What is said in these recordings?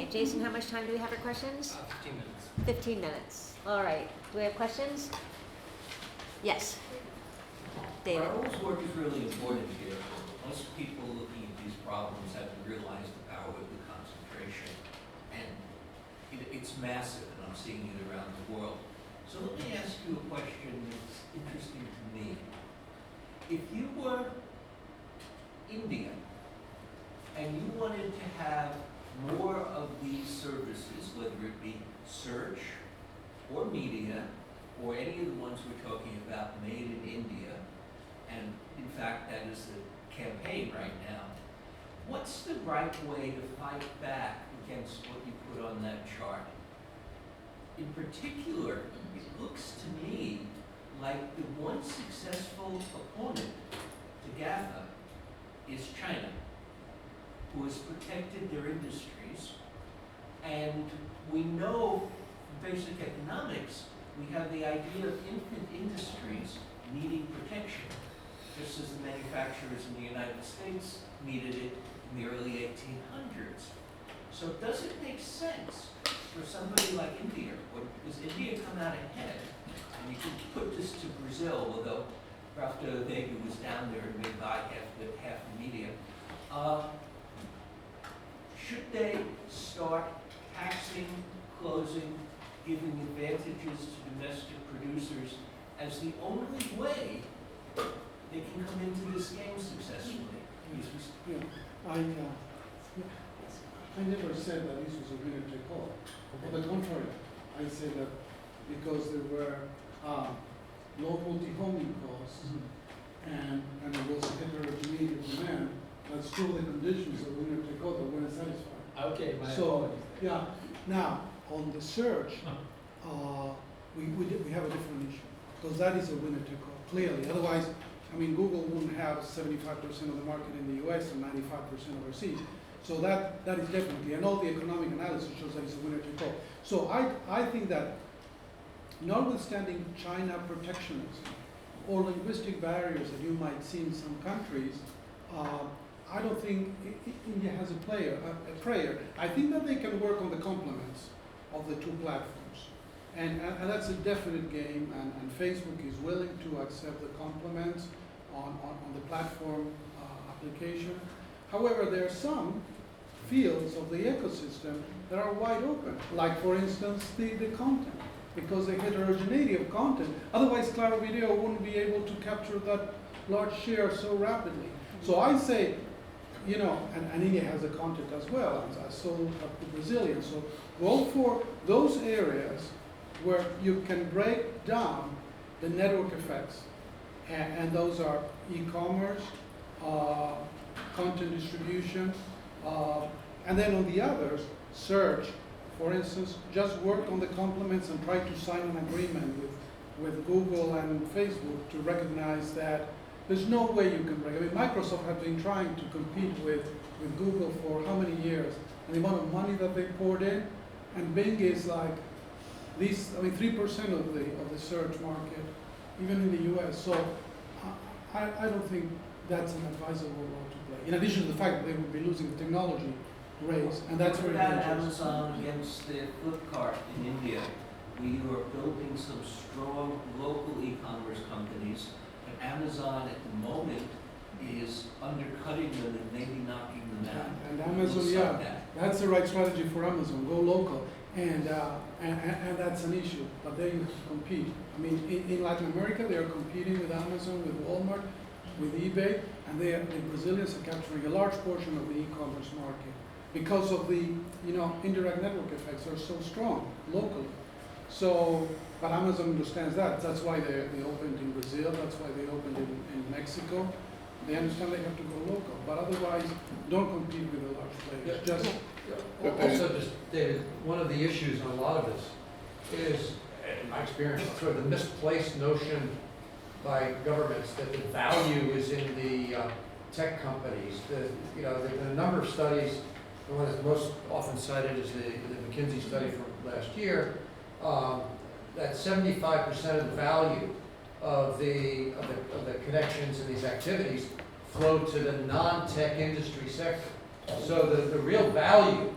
Okay, Jason, how much time do we have for questions? 15 minutes. 15 minutes. All right. Do we have questions? Yes. David. Raul's work is really important here. Most people looking at these problems haven't realized the power of the concentration. And it's massive, and I'm seeing it around the world. So let me ask you a question that's interesting to me. If you were India, and you wanted to have more of these services, whether it be search or media, or any of the ones we're talking about made in India, and in fact that is the campaign right now, what's the right way to fight back against what you put on that chart? In particular, it looks to me like the one successful opponent to GAFA is China, who has protected their industries. And we know from basic economics, we have the idea of infant industries needing protection, just as the manufacturers in the United States needed it in the early 1800s. So does it make sense for somebody like India, or does India come out ahead? And you can put this to Brazil, although Ralph de Vega was down there and may buy half the media. Should they start taxing, closing, giving advantages to domestic producers as the only way they can come into this game successfully? Yeah, I never said that this was a winner take all. On the contrary, I said that because there were low multi-homing costs and there was a heterogeneity of demand, that's still the conditions of winner take all that weren't satisfied. Okay, So, yeah, now, on the search, we have a different issue, because that is a winner take all, clearly. Otherwise, I mean, Google wouldn't have 75% of the market in the US and 95% overseas. So that is definitely, and all the economic analysis shows that it's a winner take all. So I think that notwithstanding China protectionism or linguistic barriers that you might see in some countries, I don't think India has a prayer. I think that they can work on the complements of the two platforms. And that's a definite game, and Facebook is willing to accept the complements on the platform application. However, there are some fields of the ecosystem that are wide open, like for instance the content, because the heterogeneity of content. Otherwise, Claro Video wouldn't be able to capture that large share so rapidly. So I say, you know, and India has the content as well, as so have the Brazilians. So go for those areas where you can break down the network effects, and those are e-commerce, content distribution, and then on the others, search. For instance, just work on the complements and try to sign an agreement with Google and Facebook to recognize that there's no way you can break. I mean, Microsoft has been trying to compete with Google for how many years? And the amount of money that they poured in, and Bing is like these. I mean, 3% of the search market, even in the US. So I don't think that's an advisable role to play. In addition to the fact that they would be losing the technology race, and that's very dangerous. Amazon against the Flipkart in India. We are building some strong local e-commerce companies, but Amazon at the moment is undercutting them and maybe knocking them out. And Amazon, yeah, that's the right strategy for Amazon. Go local, and that's an issue. But there you have to compete. I mean, in Latin America, they are competing with Amazon, with Walmart, with eBay, and the Brazilians are capturing a large portion of the e-commerce market because of the indirect network effects are so strong locally. So, but Amazon understands that. That's why they opened in Brazil. That's why they opened in Mexico. They understand they have to go local, but otherwise, don't compete with the large players. Also, David, one of the issues on a lot of this is, in my experience, sort of the misplaced notion by governments that the value is in the tech companies. There's been a number of studies. The one that's most often cited is the McKinsey study from last year. That 75% of the value of the connections and these activities flow to the non-tech industry sector. So the real value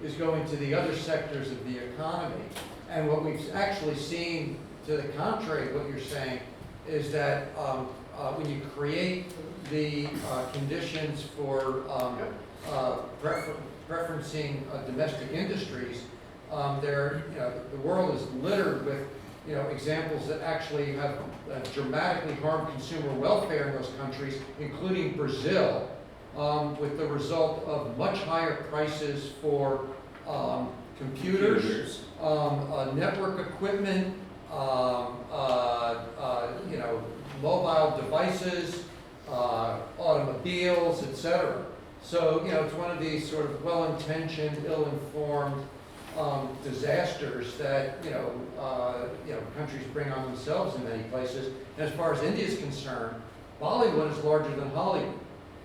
is going to the other sectors of the economy. And what we've actually seen, to the contrary of what you're saying, is that when you create the conditions for preferencing domestic industries, the world is littered with examples that actually have dramatically harmed consumer welfare in those countries, including Brazil, with the result of much higher prices for computers, network equipment, mobile devices, automobiles, etc. So, it's one of these sort of well-intentioned, ill-informed disasters that, countries bring on themselves in many places. And as far as India is concerned, Bollywood is larger than Hollywood.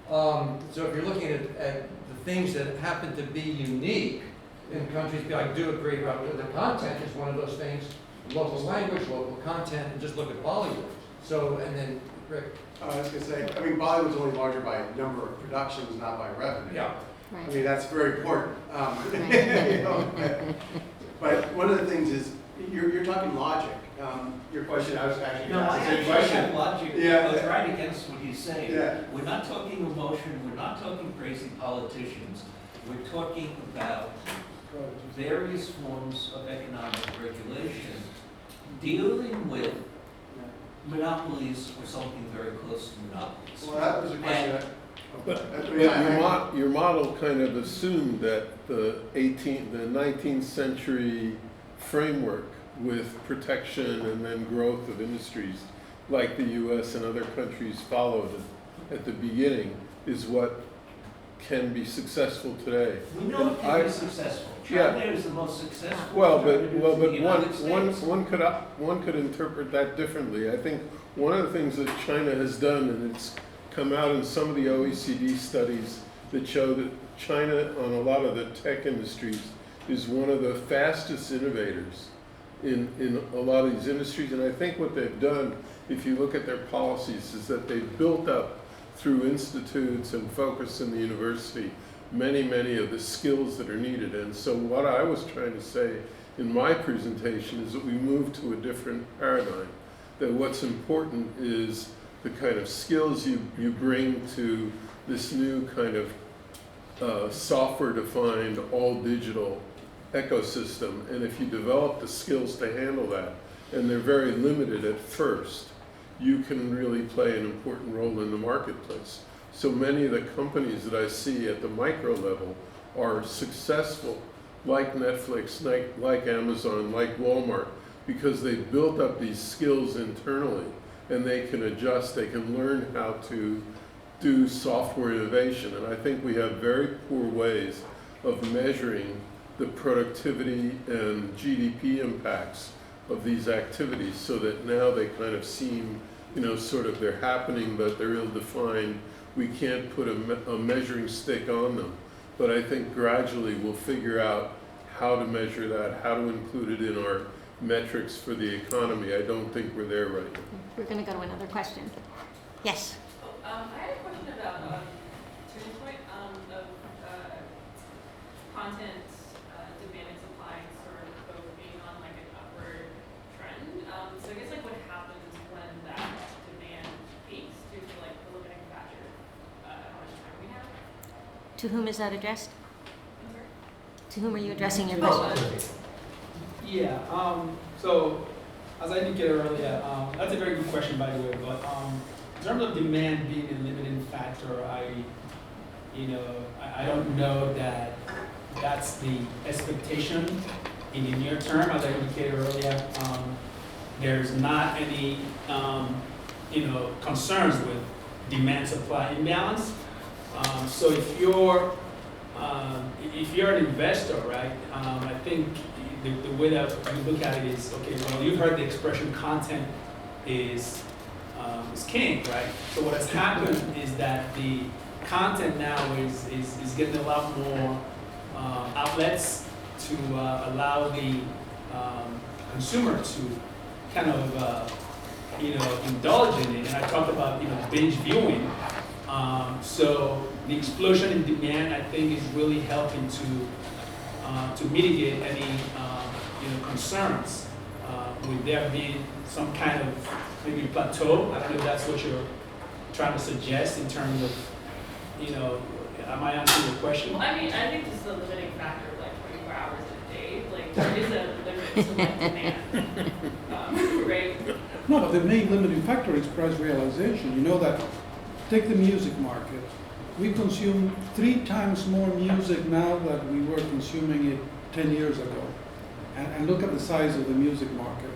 So if you're looking at the things that happen to be unique in countries, I do agree about the content is one of those things, local language, local content, and just look at Bollywood. So, and then, Rick. I was going to say, Bollywood's only larger by number of productions, not by revenue. Yeah. Right. That's very important. But one of the things is, you're talking logic. Your question, I was actually No, I asking the same actually question. have logic Yeah. goes right against what he's saying. Yeah. We're not talking emotion, we're not talking crazy politicians. We're talking about various forms of economic regulation dealing with monopolies or something very close to monopolies. Well, that was a question. But your model kind of assumed that the 19th century framework with protection and then growth of industries like the US and other countries followed at the beginning is what can be successful today. We know it can be successful. China is the most successful. One could interpret that differently. I think one of the things that China has done, and it's come out in some of the OECD studies that show that China on a lot of the tech industries is one of the fastest innovators in a lot of these industries. And I think what they've done, if you look at their policies, is that they've built up through institutes and focus in the university many of the skills that are needed. And so what I was trying to say in my presentation is that we move to a different paradigm, that what's important is the kind of skills you bring to this new kind of software-defined, all-digital ecosystem. And if you develop the skills to handle that, and they're very limited at first, you can really play an important role in the marketplace. So many of the companies that I see at the micro level are successful, like Netflix, like Amazon, like Walmart, because they've built up these skills internally, and they can adjust, they can learn how to do software innovation. And I think we have very poor ways of measuring the productivity and GDP impacts of these activities, so that now they kind of seem, sort of they're happening, but they're ill-defined. We can't put a measuring stick on them. But I think gradually we'll figure out how to measure that, how to include it in our metrics for the economy. I don't think we're there right now. We're going to go to another question. Yes. I had a question about Tuna's point of content demand and supply sort of both being on like an upward trend. So I guess what happens when that demand peaks due to the limiting factor of how much time we have? To whom is that addressed? I'm sorry? To whom are you addressing your question? Yeah, so as I indicated earlier, that's a very good question, by the way, but in terms of demand being a limiting factor, I don't know that that's the expectation in the near term. As I indicated earlier, there's not any concerns with demand supply imbalance. So if you're an investor, right, I think the way that you look at it is, okay, well, you've heard the expression content is king, right? So what has happened is that the content now is getting a lot more outlets to allow the consumer to kind of indulge in it. And I talked about binge viewing. So the explosion in demand, I think, is really helping to to mitigate any, concerns, would there be some kind of maybe plateau? I don't know if that's what you're trying to suggest in terms of, am I answering your question? Well, I mean, I think just the limiting factor of like 24 hours in a day, like there is a limit to like demand, right? No, but the main limiting factor is price realization. You know that, take the music market. We consume 3 times more music now than we were consuming it 10 years ago. And look at the size of the music market.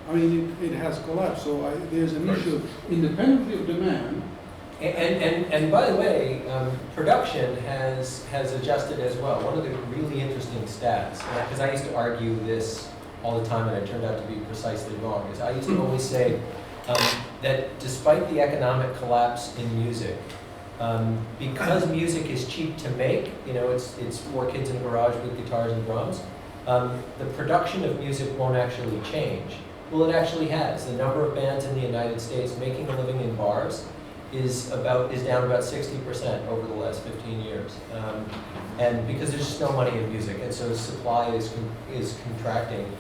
I mean, it has collapsed, so there's an issue independently of demand. And by the way, production has adjusted as well. One of the really interesting stats, because I used to argue this all the time and it turned out to be precisely wrong, is I used to always say that despite the economic collapse in music, because music is cheap to make, it's 4 kids in a garage with guitars and drums, the production of music won't actually change. Well, it actually has. The number of bands in the United States making a living in bars is down about 60% over the last 15 years. And because there's just no money in music, and so supply is contracting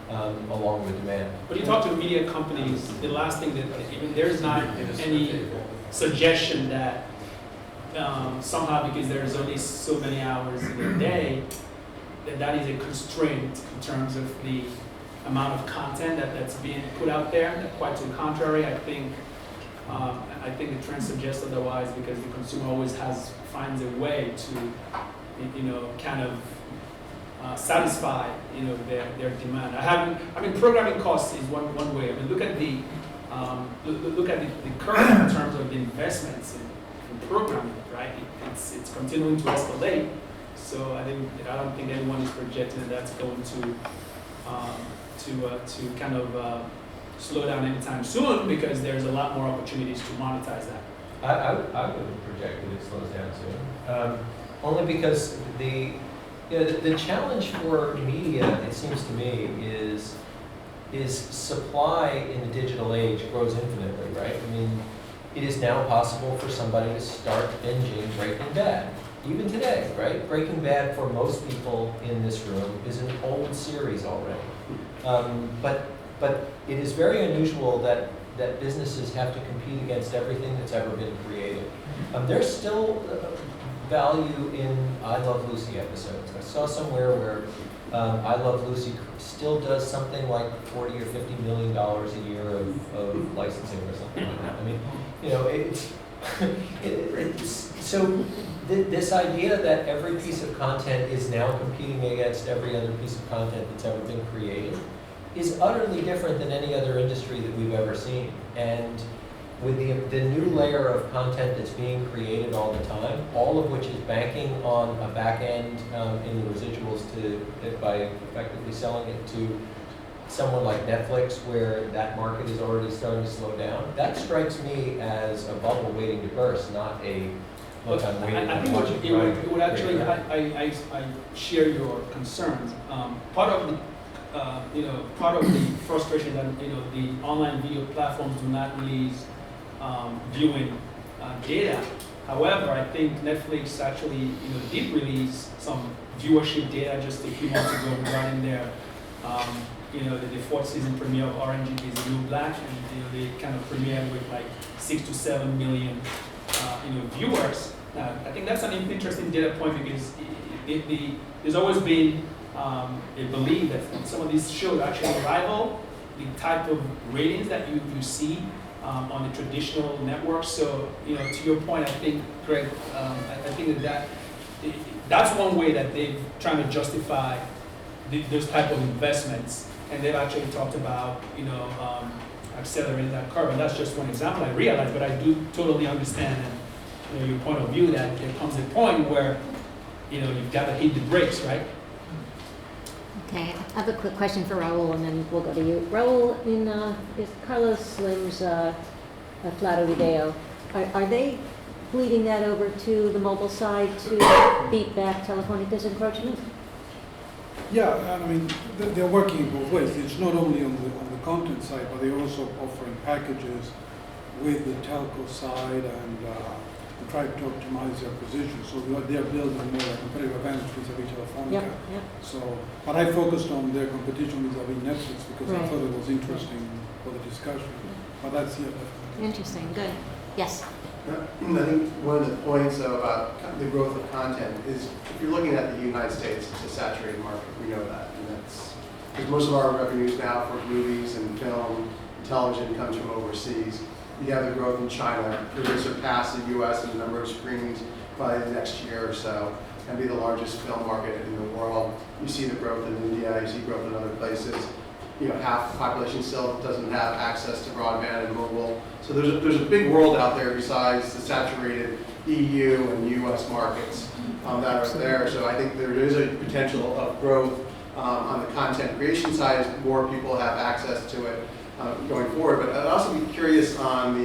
along with demand. But you talk to media companies, the last thing that, even there's not any suggestion that somehow because there's only so many hours in a day, that is a constraint in terms of the amount of content that's being put out there. Quite to the contrary, I think the trend suggests otherwise, because the consumer always finds a way to, kind of satisfy, their demand. Programming costs is one way. I mean, look at the curve in terms of the investments in programming, right? It's continuing to escalate. So I don't think anyone is projecting that that's going to kind of slow down anytime soon, because there's a lot more opportunities to monetize that. I wouldn't project that it slows down soon. Only because the challenge for media, it seems to me, is supply in the digital age grows infinitely, right? I mean, it is now possible for somebody to start binging Breaking Bad. Even today, right? Breaking Bad, for most people in this room, is an old series already. But it is very unusual that businesses have to compete against everything that's ever been created. There's still value in I Love Lucy episodes. I saw somewhere where I Love Lucy still does something like $40 or $50 million a year of licensing or something like that. I mean, so this idea that every piece of content is now competing against every other piece of content that's ever been created is utterly different than any other industry that we've ever seen. And with the new layer of content that's being created all the time, all of which is banking on a back end in the residuals by effectively selling it to someone like Netflix, where that market is already starting to slow down, that strikes me as a bubble waiting to burst, not a look, I'm waiting. I think it would actually, I share your concerns. Part of the frustration that the online video platforms do not release viewing data. However, I think Netflix actually did release some viewership data just a few months ago regarding their the 4th season premiere of Orange is the New Black, and they kind of premiered with like 6 to 7 million viewers. Now, I think that's an interesting data point, because there's always been a belief that some of these shows actually rival the type of ratings that you see on the traditional networks. So, to your point, I think, Greg, I think that's one way that they're trying to justify those type of investments, and they've actually talked about accelerating that curve. And that's just one example. I realize, but I do totally understand your point of view that there comes a point where you've got to hit the brakes, right? Okay, I have a quick question for Raul, and then we'll go to you. Raul, is Carlos Slim's Flato Video, are they bleeding that over to the mobile side to beat back Telefónica's encroachment? Yeah, I mean, they're working in both ways. It's not only on the content side, but they're also offering packages with the telco side, and try to optimize their position. So they're building more a competitive advantage vis-a-vis Telefonica. Yep, yep. So, but I focused on their competition vis-a-vis Netflix because I Right. thought it was interesting for the discussion. But that's it. Interesting, good. Yes. I think one of the points though about the growth of content is if you're looking at the United States, it's a saturated market. We know that. And that's because most of our revenues now for movies and film and television comes from overseas. You have the growth in China. We're going to surpass the U.S. in the number of screenings by the next year or so and be the largest film market in the world. You see the growth in India. You see growth in other places. You know, half the population still doesn't have access to broadband and mobile. So there's a big world out there besides the saturated EU and US markets that are there. So I think there is a potential of growth on the content creation side as more people have access to it going forward. But I'd also be curious on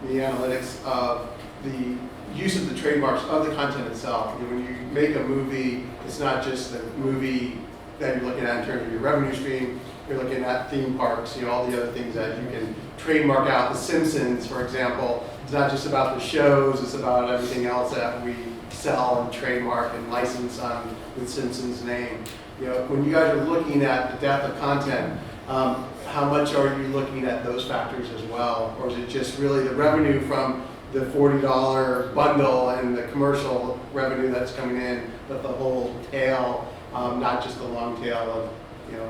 the analytics of the use of the trademarks of the content itself. You know, when you make a movie, it's not just the movie that you're looking at in terms of your revenue stream. You're looking at theme parks, you know, all the other things that you can trademark out. The Simpsons, for example, it's not just about the shows, it's about everything else that we sell and trademark and license on the Simpsons name. You know, when you guys are looking at the depth of content, how much are you looking at those factors as well? Or is it just really the revenue from the $40 bundle and the commercial revenue that's coming in, but the whole tail, not just the long tail of, you know,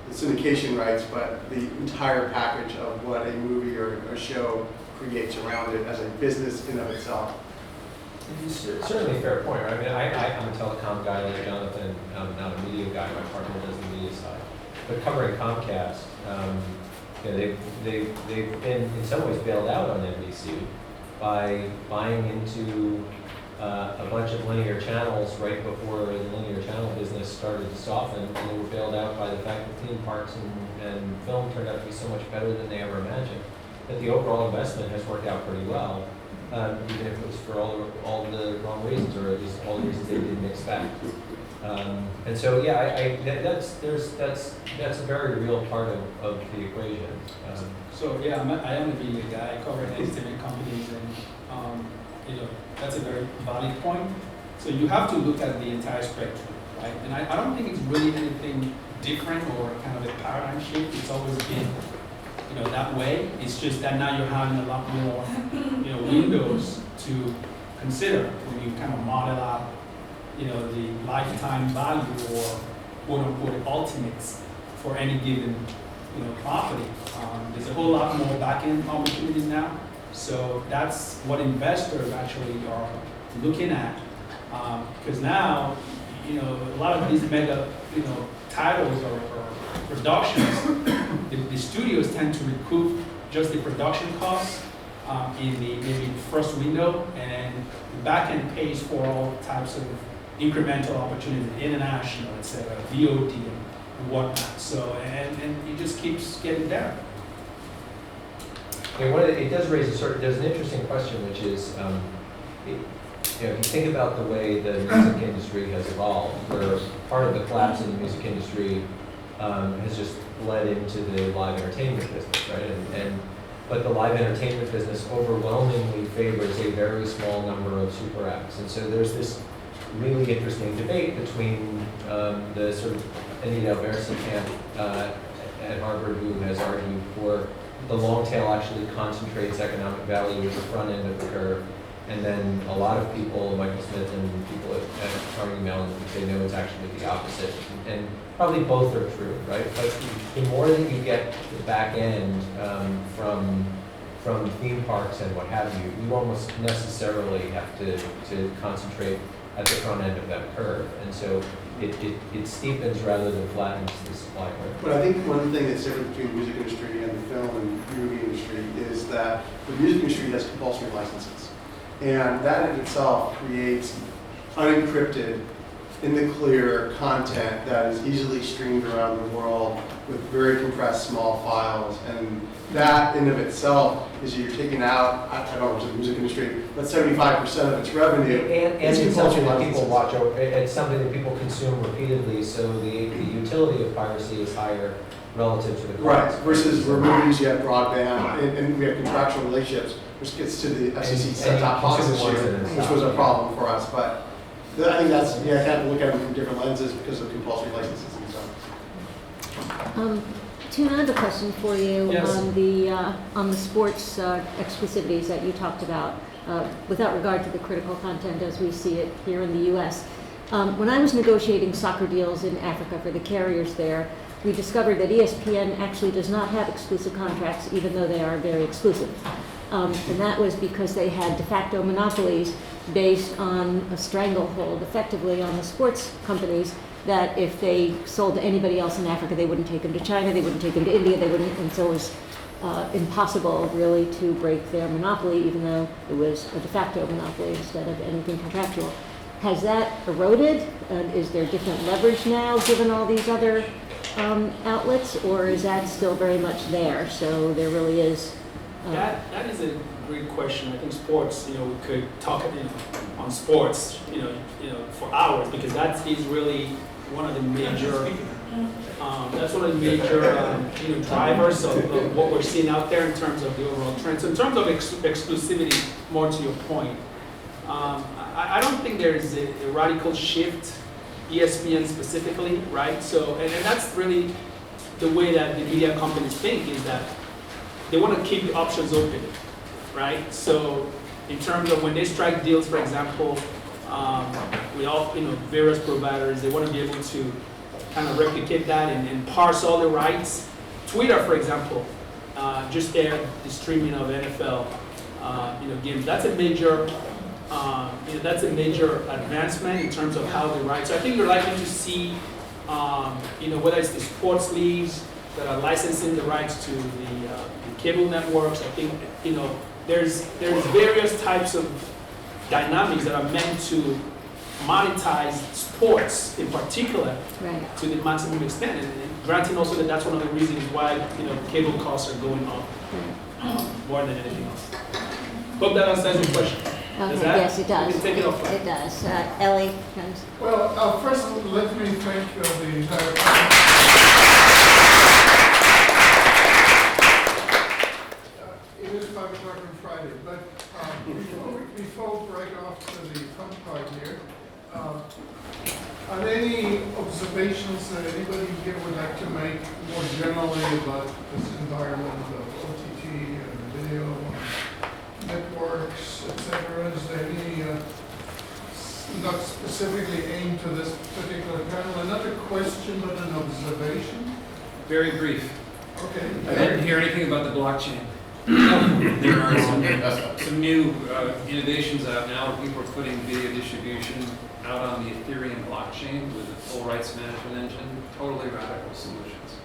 the syndication rights, but the entire package of what a movie or a show creates around it as a business in of itself. It's certainly a fair point, right? I mean, I'm a telecom guy like Jonathan. I'm not a media guy. My partner does the media side. But covering Comcast, you know, they've been in some ways bailed out on NBC by buying into a bunch of linear channels right before the linear channel business started to soften, and they were bailed out by the fact that theme parks and film turned out to be so much better than they ever imagined. That the overall investment has worked out pretty well, even if it was for all the wrong reasons, or at least all the reasons they didn't expect. And so, yeah, that's a very real part of the equation. So yeah, I am a media guy. I cover entertainment companies, and you know, that's a very valid point. So you have to look at the entire spectrum, right? And I don't think it's really anything different or kind of a paradigm shift. It's always been, you know, that way. It's just that now you're having a lot more, you know, windows to consider when you kind of model out, you know, the lifetime value or quote unquote ultimates for any given, you know, property. There's a whole lot more back-end opportunities now. So that's what investors actually are looking at. Because now, you know, a lot of these mega, you know, titles or productions, the studios tend to recoup just the production costs in the maybe first window, and the back end pays for all types of incremental opportunities, international, etc., VOD and whatnot. So, and it just keeps getting better. Yeah, it does raise there's an interesting question, which is, you know, if you think about the way the music industry has evolved, where part of the collapse in the music industry has just led into the live entertainment business, right? But the live entertainment business overwhelmingly favors a very small number of super acts, and so there's this really interesting debate between the sort of Anita Versa camp at Harvard, who has argued for the long tail actually concentrates economic value at the front end of the curve. And then a lot of people, Michael Smith and people at Carnegie Mellon, they know it's actually the opposite. And probably both are true, right? But the more that you get the back end from theme parks and what have you, you almost necessarily have to concentrate at the front end of that curve. And so it steepens rather than flattens the supply curve. But I think one thing that's different between the music industry and the film and movie industry is that the music industry has compulsory licenses. And that in itself creates unencrypted, in the clear content that is easily streamed around the world with very compressed small files. And that in of itself is you're taking out, I don't know, the music industry, but 75% of its revenue. And it's something that people watch over, it's something that people consume repeatedly, so the utility of piracy is higher relative to the cost. Right, versus where movies you have broadband and we have contractual relationships which gets to the FCC Any set-top box consumer issue, wants it. which was a problem for us. But I think that's, I kind of look at them from different lenses because of compulsory licenses and so. Tuna, I have a question for you Yes. on the sports exclusivities that you talked about, without regard to the critical content as we see it here in the U.S. When I was negotiating soccer deals in Africa for the carriers there, we discovered that ESPN actually does not have exclusive contracts, even though they are very exclusive. And that was because they had de facto monopolies based on a stranglehold, effectively, on the sports companies, that if they sold to anybody else in Africa, they wouldn't take them to China, they wouldn't take them to India, they wouldn't, and so it was impossible really to break their monopoly, even though it was a de facto monopoly instead of anything contractual. Has that eroded? Is there different leverage now given all these other outlets, or is that still very much there? So there really is. That is a great question. I think sports, we could talk on sports, for hours, because that is really one of the major, drivers of what we're seeing out there in terms of the overall trend. So in terms of exclusivity, more to your point, I don't think there is a radical shift, ESPN specifically, right? So, and that's really the way that the media companies think, is that they want to keep the options open, right? So in terms of when they strike deals, for example, with all various providers, they want to be able to kind of replicate that and parse all the rights. Twitter, for example, just aired the streaming of NFL games. That's a major advancement in terms of how the rights. So I think you're likely to see whether it's the sports leagues that are licensing the rights to the cable networks. I think there's various types of dynamics that are meant to monetize sports in particular, Right. to the maximum extent, and granting also that that's one of the reasons why cable costs are going up more than anything else. Hope that answers your question. Okay, Does that? yes, it does. We can take it offline. It does. Ellie comes. Well, first, let me thank the entire it is 5 o'clock on Friday, but before we break off to the fun part here, are there any observations that anybody here would like to make more generally about this environment of OTT and video networks, etc.? Is there any, not specifically aimed to this particular panel, another question but an observation? Very brief. Okay. I didn't hear anything about the blockchain. There are some new innovations out now. People are putting video distribution out on the Ethereum blockchain with a full rights management engine. Totally radical solutions.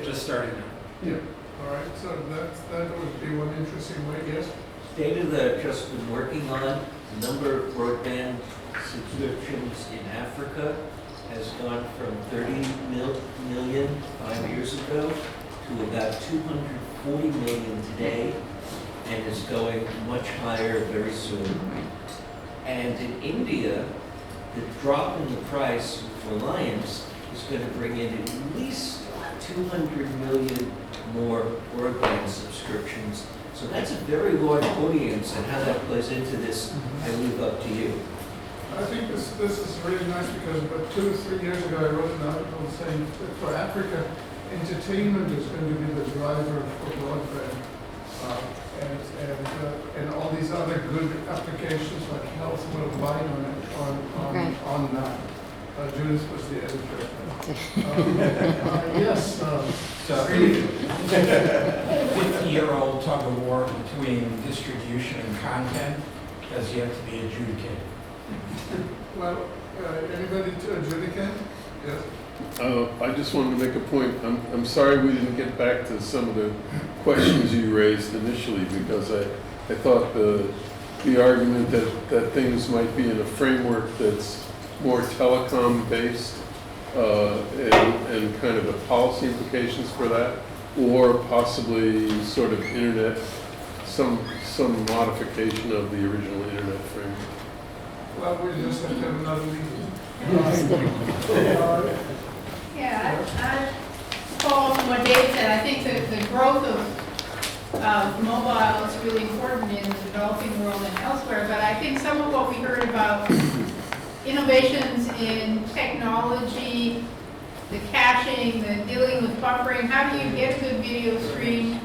Just starting now. Yeah. All right. So that would be one interesting way. Yes. Data that I've just been working on, the number of broadband subscriptions in Africa has gone from 30 million 5 years ago to about 240 million today, and is going much higher very soon. And in India, the drop in the price for Reliance is going to bring in at least 200 million more broadband subscriptions. So that's a very large audience, and how that plays into this, I leave up to you. I think this is really nice because about 2 or 3 years ago I wrote an article saying that for Africa, entertainment is going to be the driver for broadband, and all these other good applications like health will rely on that. Judith was the editor. Yes. So, 50-year-old tug of war between distribution and content has yet to be adjudicated. Well, anybody to adjudicate? Yes. I just wanted to make a point. I'm sorry we didn't get back to some of the questions you raised initially, because I thought the argument that things might be in a framework that's more telecom based and kind of the policy implications for that, or possibly sort of internet, some modification of the original internet framework. Well, we just have to have another meeting. Paul, from what Dave said, I think that the growth of mobile is really really important in the developing world and elsewhere, but I think some of what we heard about innovations in technology, the caching, the dealing with buffering, how do you get a good video stream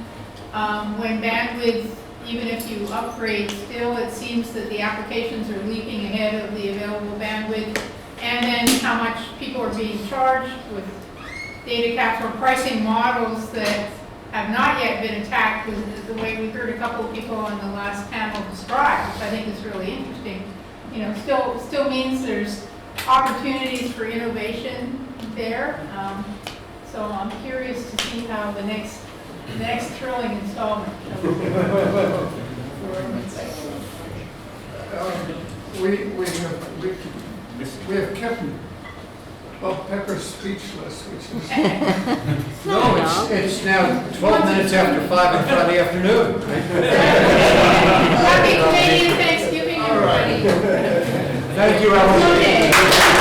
when bandwidth, even if you upgrade, still it seems that the applications are leaping ahead of the available bandwidth, and then how much people are being charged with data caps or pricing models that have not yet been attacked, with the way we heard a couple of people on the last panel describe, which I think is really interesting. You know, still means there's opportunities for innovation there. So I'm curious to see how the next thrilling installment comes. We have kept Bob Pepper speechless, which is. No, it's now 12 minutes after 5 on Friday afternoon. Happy Canadian Thanksgiving, everybody. Thank you, Raul. Okay.